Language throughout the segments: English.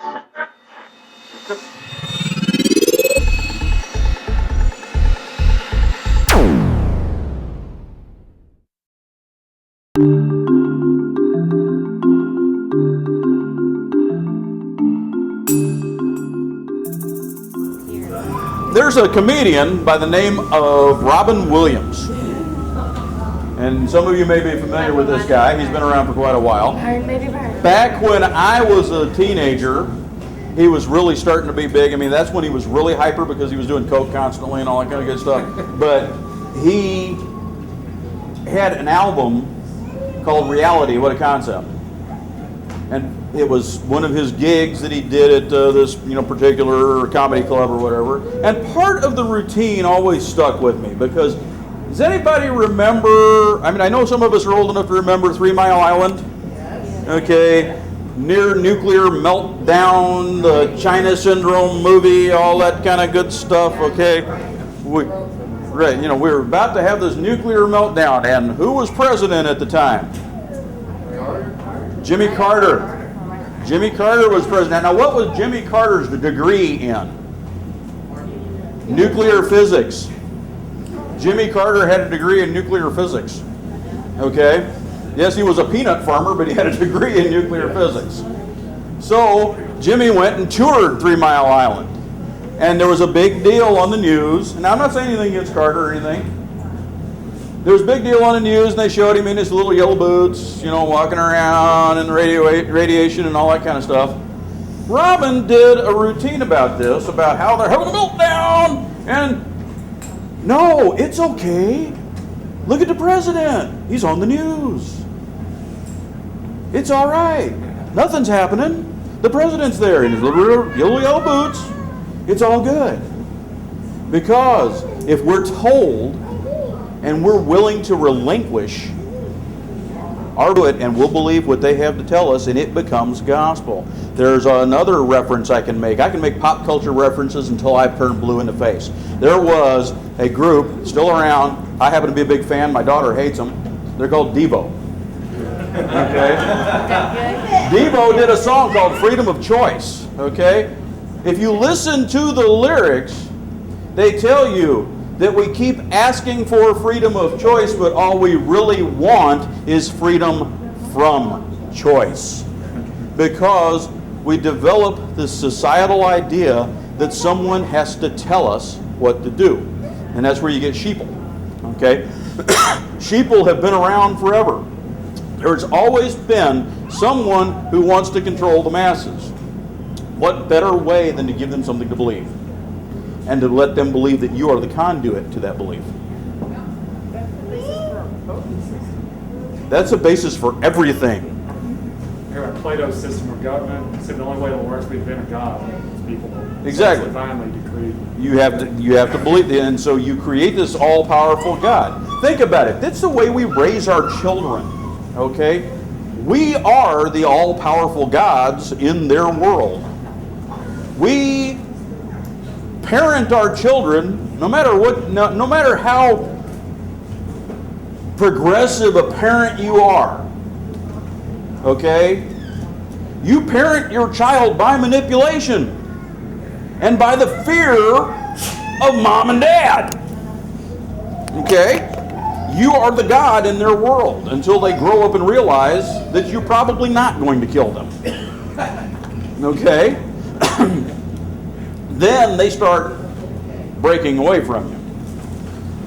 There's a comedian by the name of Robin Williams. And some of you may be familiar with this guy. He's been around for quite a while. Back when I was a teenager, he was really starting to be big. I mean, that's when he was really hyper because he was doing coke constantly and all that kind of good stuff. But he had an album called Reality, What a Concept. And it was one of his gigs that he did at this particular comedy club or whatever. And part of the routine always stuck with me because does anybody remember, I know some of us are old enough to remember 3 Mile Island? Yes. Okay, near nuclear meltdown, the China Syndrome movie, all that kind of good stuff, okay? We were about to have this nuclear meltdown, and who was president at the time? Jimmy Carter. Jimmy Carter was president. Now, what was Jimmy Carter's degree in? Nuclear physics. Jimmy Carter had a degree in nuclear physics. Okay? Yes, he was a peanut farmer, but he had a degree in nuclear physics. So, Jimmy went and toured 3 Mile Island. And there was a big deal on the news. And I'm not saying anything against Carter or anything. There was a big deal on the news, and they showed him in his little yellow boots, walking around and radiation and all that kind of stuff. Robin did a routine about this, about how they're having a meltdown, and no, it's okay. Look at the president. He's on the news. It's all right. Nothing's happening. The president's there in his little yellow boots. It's all good. Because if we're told and we're willing to relinquish our good and we'll believe what they have to tell us, and it becomes gospel. There's another reference I can make. I can make pop culture references until I turn blue in the face. There was a group still around. I happen to be a big fan. My daughter hates them. They're called Devo. Okay? Devo did a song called Freedom of Choice. Okay? If you listen to the lyrics, they tell you that we keep asking for freedom of choice, but all we really want is freedom from choice. Because we develop this societal idea that someone has to tell us what to do. And that's where you get sheeple. Okay? Sheeple have been around forever. There's always been someone who wants to control the masses. What better way than to give them something to believe? And to let them believe that you are the conduit to that belief. That's a basis for everything. Plato's system of government said the only way it'll work is to invent a God. People exactly. Divinely decreed. You have to believe it, and so you create this all-powerful God. Think about it. That's the way we raise our children. Okay, we are the all-powerful gods in their world. We parent our children, no matter how progressive a parent you are. Okay? You parent your child by manipulation and by the fear of mom and dad. Okay? You are the God in their world until they grow up and realize that you're probably not going to kill them. Okay? Then they start breaking away from you.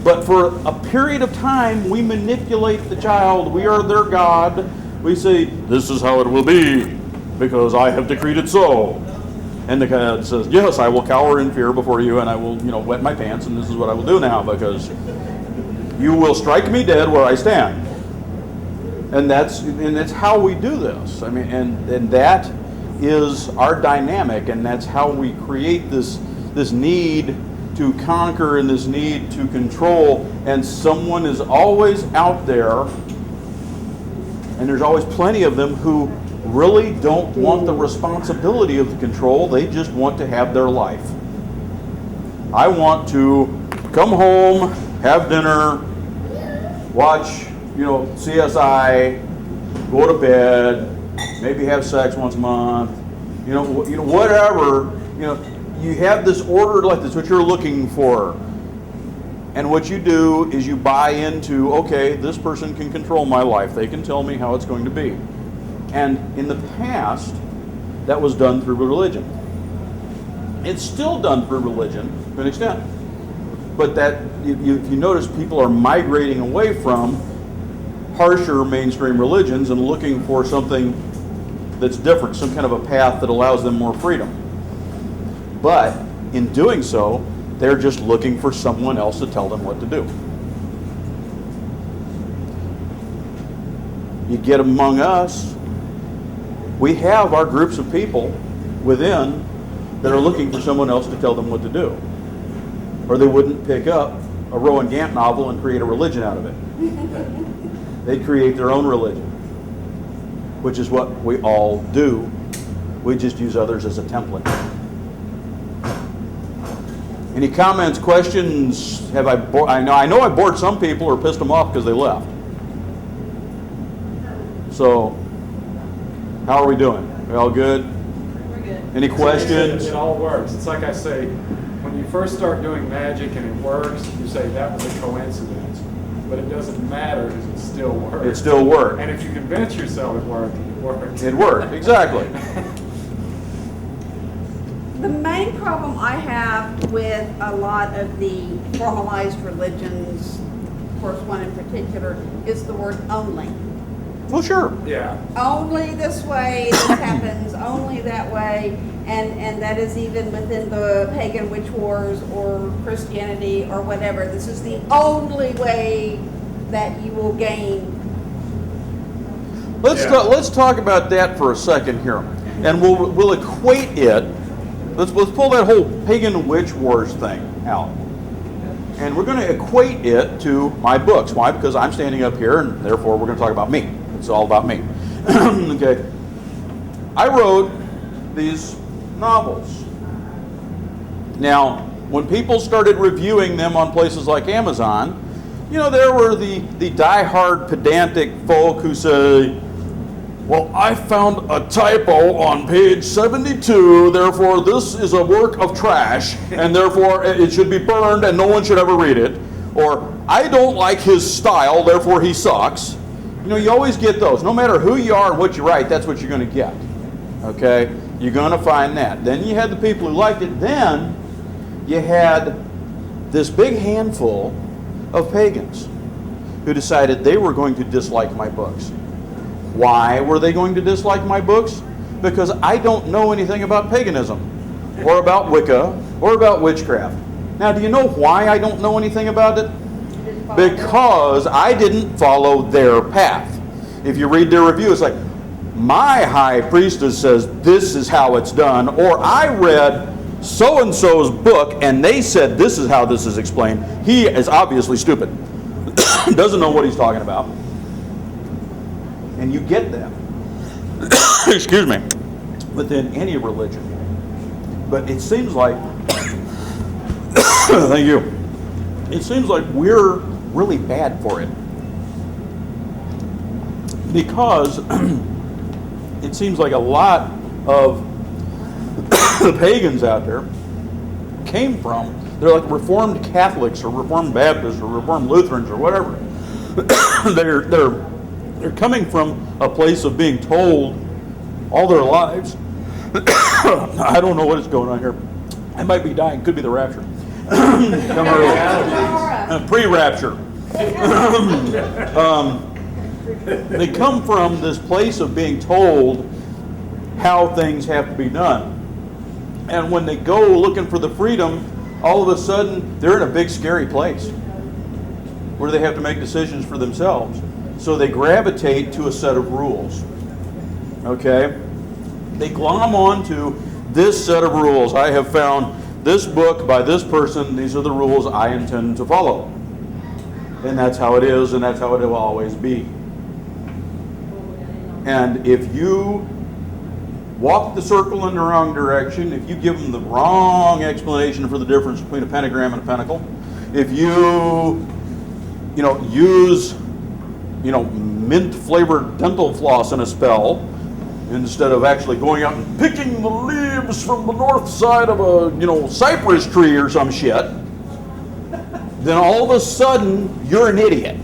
But for a period of time, we manipulate the child. We are their God. We say, this is how it will be, because I have decreed it so. And the God says, yes, I will cower in fear before you, and I will, wet my pants, and this is what I will do now, because you will strike me dead where I stand. And that's how we do this. And that is our dynamic, and that's how we create this need to conquer and this need to control. And someone is always out there, and there's always plenty of them who really don't want the responsibility of the control. They just want to have their life. I want to come home, have dinner, watch, CSI, go to bed, maybe have sex once a month, whatever. You have this ordered life. That's what you're looking for. And what you do is you buy into, okay, this person can control my life. They can tell me how it's going to be. And in the past, that was done through religion. It's still done through religion to an extent. But that, if you notice, people are migrating away from harsher mainstream religions and looking for something that's different, some kind of a path that allows them more freedom. But in doing so, they're just looking for someone else to tell them what to do. You get among us, we have our groups of people within that are looking for someone else to tell them what to do. Or they wouldn't pick up a Rowan Gant novel and create a religion out of it. They'd create their own religion, which is what we all do. We just use others as a template. Any comments, questions? I know I bored some people or pissed them off because they left. So, how are we doing? We all good? We're good. Any questions? It all works. It's like I say, when you first start doing magic and it works, you say that was a coincidence. But it doesn't matter because it still works. It still worked. And if you convince yourself it worked, it worked. It worked, exactly. The main problem I have with a lot of the formalized religions, of course one in particular, is the word only. Well, sure. Yeah. Only this way, this happens, only that way, and that is even within the pagan witch wars or Christianity or whatever. This is the only way that you will gain. Let's talk about that for a second here, and we'll equate it. Let's pull that whole pagan witch wars thing out, and we're going to equate it to my books. Why? Because I'm standing up here, and therefore we're going to talk about me. It's all about me. Okay. I wrote these novels. Now, when people started reviewing them on places like Amazon, there were the die-hard pedantic folk who say, well, I found a typo on page 72, therefore this is a work of trash, and therefore it should be burned and no one should ever read it. Or, I don't like his style, therefore he sucks. You always get those. No matter who you are and what you write, that's what you're going to get. Okay? You're going to find that. Then you had the people who liked it. Then you had this big handful of pagans who decided they were going to dislike my books. Why were they going to dislike my books? Because I don't know anything about paganism, or about Wicca, or about witchcraft. Now, do you know why I don't know anything about it? Because I didn't follow their path. If you read their review, it's like, my high priestess says this is how it's done, or I read so-and-so's book and they said this is how this is explained. He is obviously stupid. Doesn't know what he's talking about. And you get that, excuse me, within any religion. But it seems like, thank you, it seems like we're really bad for it. Because it seems like a lot of the pagans out there came from, they're like Reformed Catholics or Reformed Baptists or Reformed Lutherans or whatever. They're coming from a place of being told all their lives. I don't know what is going on here. I might be dying. Could be the rapture. Come early. Pre-rapture. They come from this place of being told how things have to be done. And when they go looking for the freedom, all of a sudden they're in a big scary place where they have to make decisions for themselves. So they gravitate to a set of rules. Okay? They glom onto this set of rules. I have found this book by this person. These are the rules I intend to follow. And that's how it is, and that's how it will always be. And if you walk the circle in the wrong direction, if you give them the wrong explanation for the difference between a pentagram and a pentacle, if you use mint flavored dental floss in a spell, instead of actually going out and picking the leaves from the north side of a, cypress tree or some shit, then all of a sudden you're an idiot.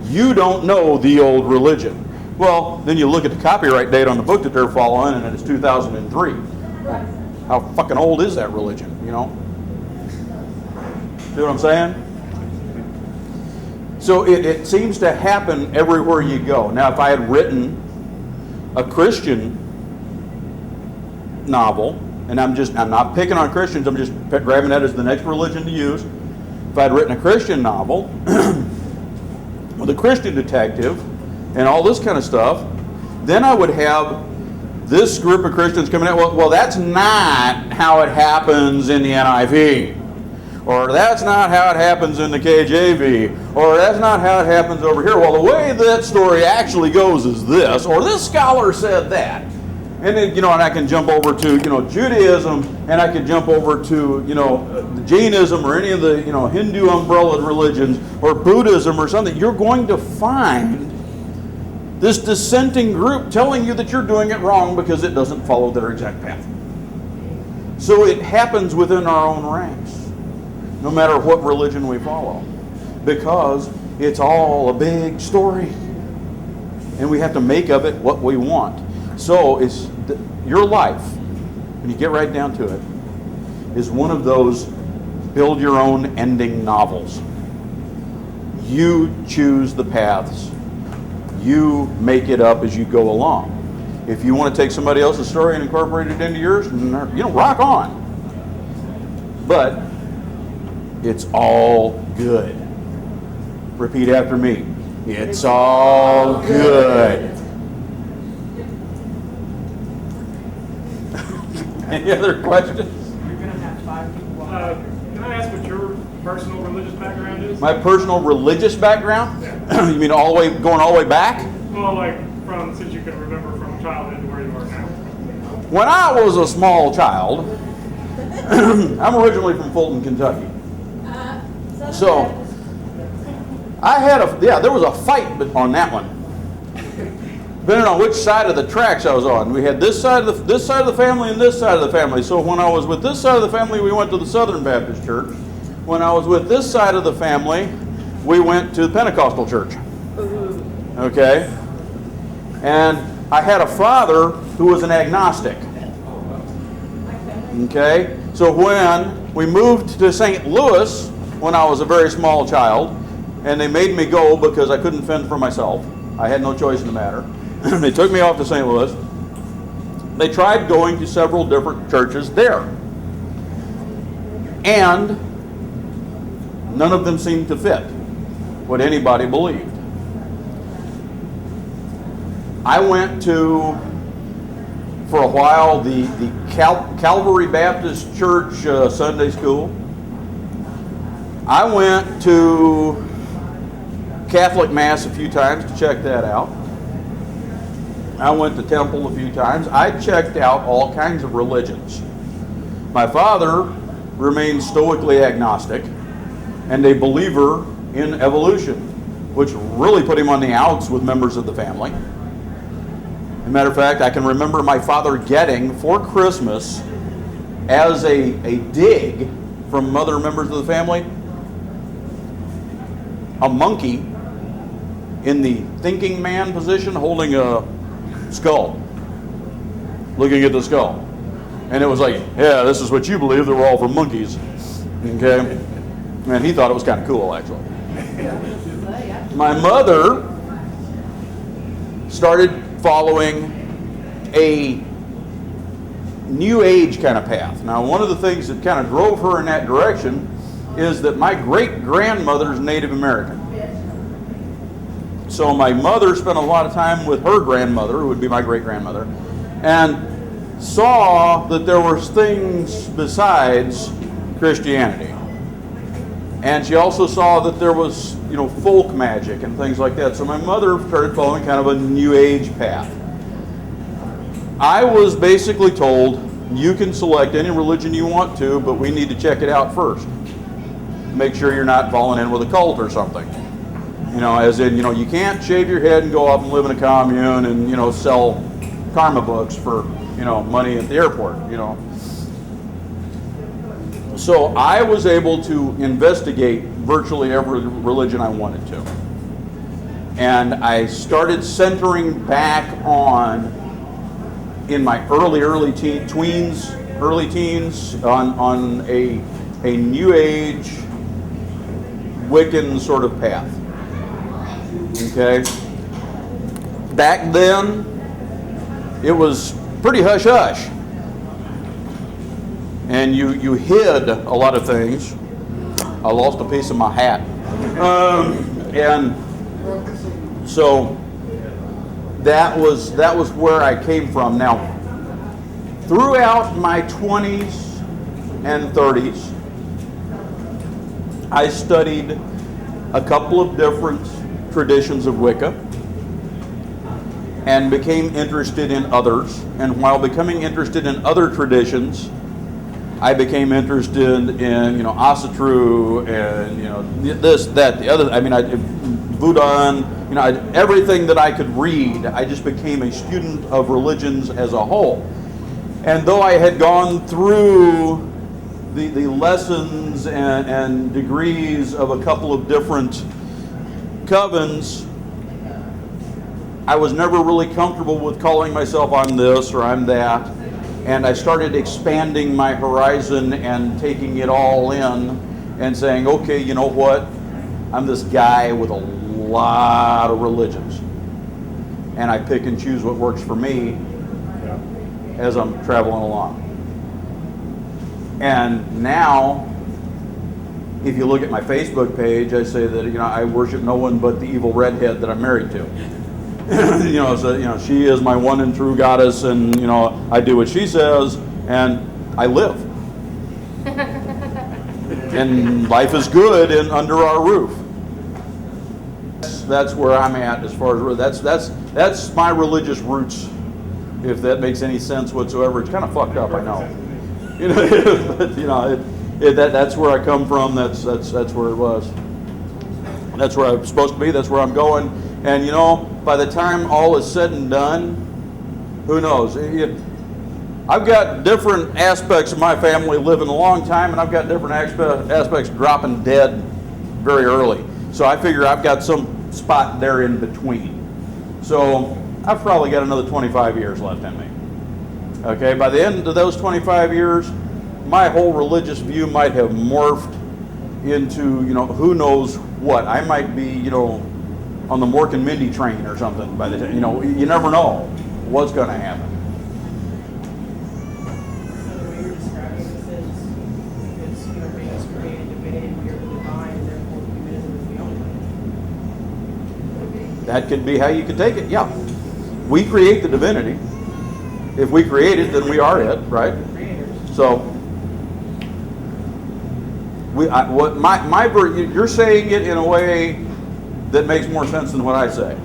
You don't know the old religion. Well, then you look at the copyright date on the book that they're following, and it's 2003. How fucking old is that religion, See what I'm saying? So it seems to happen everywhere you go. Now, if I had written a Christian novel, and I'm not picking on Christians, I'm just grabbing that as the next religion to use. If I had written a Christian novel with a Christian detective and all this kind of stuff, then I would have this group of Christians coming out, well, that's not how it happens in the NIV. Or that's not how it happens in the KJV. Or that's not how it happens over here. Well, the way that story actually goes is this. Or this scholar said that. And then, and I can jump over to, Judaism, and I can jump over to, Jainism or any of the, Hindu umbrella religions, or Buddhism or something. You're going to find this dissenting group telling you that you're doing it wrong because it doesn't follow their exact path. So it happens within our own ranks, no matter what religion we follow, because it's all a big story, and we have to make of it what we want. So it's your life, when you get right down to it, is one of those build your own ending novels. You choose the paths. You make it up as you go along. If you want to take somebody else's story and incorporate it into yours, rock on. But it's all good. Repeat after me. It's all good. Any other questions? You're going to have 5 people. Can I ask what your personal religious background is? My personal religious background? Yeah. You mean going all the way back? Well, since you can remember from childhood to where you are now. When I was a small child, I'm originally from Fulton, Kentucky. So I had there was a fight on that one, depending on which side of the tracks I was on. We had this side of the family and this side of the family. So when I was with this side of the family, we went to the Southern Baptist Church. When I was with this side of the family, we went to the Pentecostal church. Okay? And I had a father who was an agnostic. Okay? So when we moved to St. Louis, when I was a very small child, and they made me go because I couldn't fend for myself, I had no choice in the matter. They took me off to St. Louis. They tried going to several different churches there. And none of them seemed to fit what anybody believed. I went to, for a while, the Calvary Baptist Church Sunday school. I went to Catholic Mass a few times to check that out. I went to temple a few times. I checked out all kinds of religions. My father remained stoically agnostic and a believer in evolution, which really put him on the outs with members of the family. As a matter of fact, I can remember my father getting for Christmas, as a dig from other members of the family, a monkey in the thinking man position holding a skull, looking at the skull. And it was like, yeah, this is what you believe, that we're all from monkeys. Okay? And he thought it was kind of cool, actually. My mother started following a New Age kind of path. Now, one of the things that kind of drove her in that direction is that my great-grandmother is Native American. So my mother spent a lot of time with her grandmother, who would be my great-grandmother, and saw that there were things besides Christianity. And she also saw that there was, folk magic and things like that. So my mother started following kind of a New Age path. I was basically told, you can select any religion you want to, but we need to check it out first. Make sure you're not falling in with a cult or something. As in, you can't shave your head and go off and live in a commune and, sell karma books for, money at the airport, So I was able to investigate virtually every religion I wanted to. And I started centering back on, in my early teens, on a New Age Wiccan sort of path. Okay? Back then, it was pretty hush-hush. And you hid a lot of things. I lost a piece of my hat. And so that was where I came from. Now, throughout my 20s and 30s, I studied a couple of different traditions of Wicca and became interested in others. And while becoming interested in other traditions, I became interested in, Asatru and, this, that, the other. Voodoo, everything that I could read. I just became a student of religions as a whole. And though I had gone through the lessons and degrees of a couple of different covens, I was never really comfortable with calling myself I'm this or I'm that. And I started expanding my horizon and taking it all in and saying, okay, you know what? I'm this guy with a lot of religions. And I pick and choose what works for me as I'm traveling along. And now, if you look at my Facebook page, I say that, I worship no one but the evil redhead that I'm married to. She is my one and true goddess, and I do what she says, and I live. And life is good under our roof. That's where I'm at as far as that's my religious roots, if that makes any sense whatsoever. It's kind of fucked up, I know. But that's where I come from. That's where it was. That's where I'm supposed to be. That's where I'm going. And by the time all is said and done, who knows? I've got different aspects of my family living a long time, and I've got different aspects dropping dead very early. So I figure I've got some spot there in between. So I've probably got another 25 years left in me. Okay, by the end of those 25 years, my whole religious view might have morphed into, who knows what. I might be, on the Mork and Mindy train or something by the time, you never know what's going to happen. So the way you're describing this is, it's, being as created divinity, you're the divine, and therefore humanism is the only. That could be how you could take it, yeah. We create the divinity. If we create it, then we are it, right? Creators. So, you're saying it in a way that makes more sense than what I say,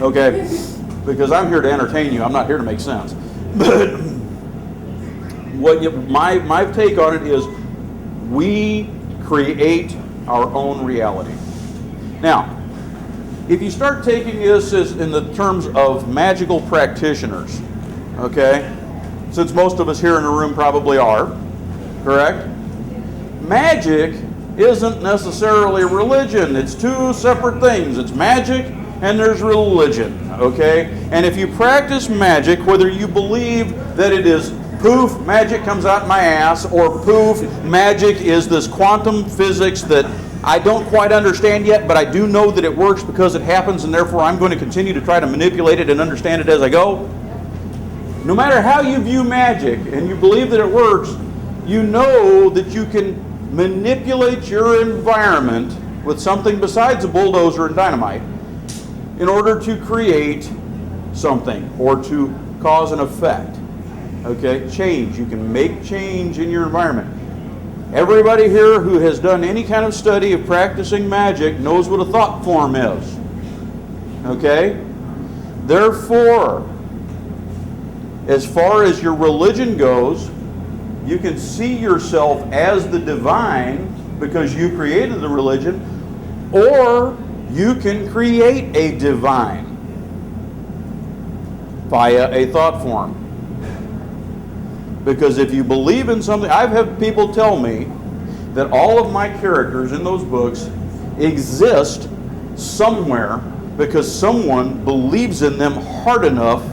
okay? Because I'm here to entertain you. I'm not here to make sense. But my take on it is, we create our own reality. Now, if you start taking this as in the terms of magical practitioners, okay, since most of us here in the room probably are, correct? Magic isn't necessarily religion. It's two separate things. It's magic and there's religion, okay? And if you practice magic, whether you believe that it is poof, magic comes out my ass, or poof, magic is this quantum physics that I don't quite understand yet, but I do know that it works because it happens, and therefore I'm going to continue to try to manipulate it and understand it as I go. No matter how you view magic and you believe that it works, you know that you can manipulate your environment with something besides a bulldozer and dynamite in order to create something or to cause an effect. Okay, change. You can make change in your environment. Everybody here who has done any kind of study of practicing magic knows what a thought form is. Okay? Therefore, as far as your religion goes, you can see yourself as the divine because you created the religion, or you can create a divine. via a thought form. Because if you believe in something, I've had people tell me that all of my characters in those books exist somewhere because someone believes in them hard enough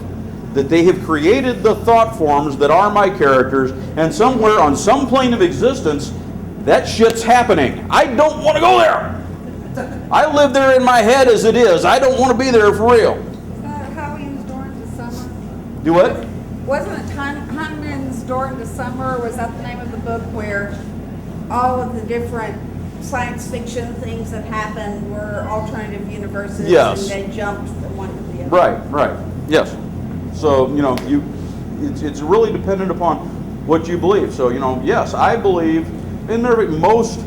that they have created the thought forms that are my characters, and somewhere on some plane of existence, that shit's happening. I don't want to go there. I live there in my head as it is. I don't want to be there for real. How he was door into summer? Do what? Wasn't it Hyman's Door into Summer? Was that the name of the book where all of the different science fiction things that happened were alternative universes? Yes. And they jumped from one to the other? Right, yes. So, it's really dependent upon what you believe. So, yes, I believe in most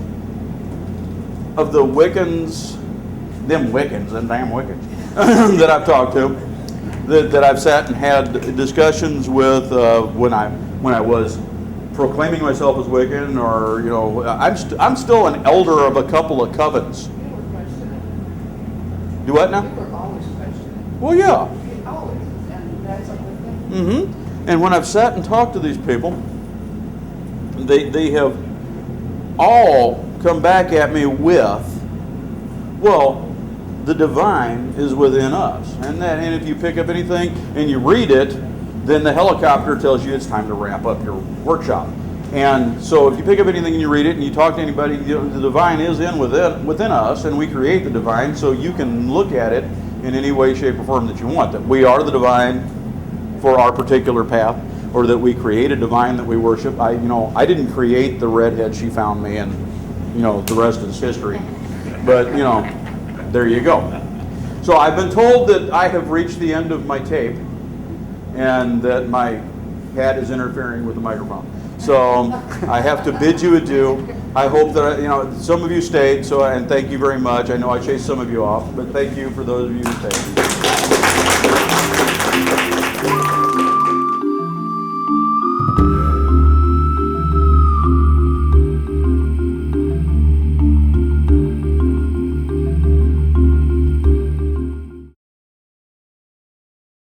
of the Wiccans, them damn Wiccans, that I've talked to, that I've sat and had discussions with when I was proclaiming myself as Wiccan, or I'm still an elder of a couple of covens. We were questioning. Do what now? We were always questioning. Well, yeah. Always, and that's a good thing. Mm-hmm. And when I've sat and talked to these people, they have all come back at me with, well, the divine is within us. And if you pick up anything and you read it, then the helicopter tells you it's time to wrap up your workshop. And so if you pick up anything and you read it and you talk to anybody, the divine is within us, and we create the divine, so you can look at it in any way, shape, or form that you want. That we are the divine for our particular path, or that we create a divine that we worship. I didn't create the redhead, she found me, and the rest is history. But there you go. So I've been told that I have reached the end of my tape, and that my hat is interfering with the microphone. So I have to bid you adieu. I hope that some of you stayed. And thank you very much. I know I chased some of you off, but thank you for those of you who stayed.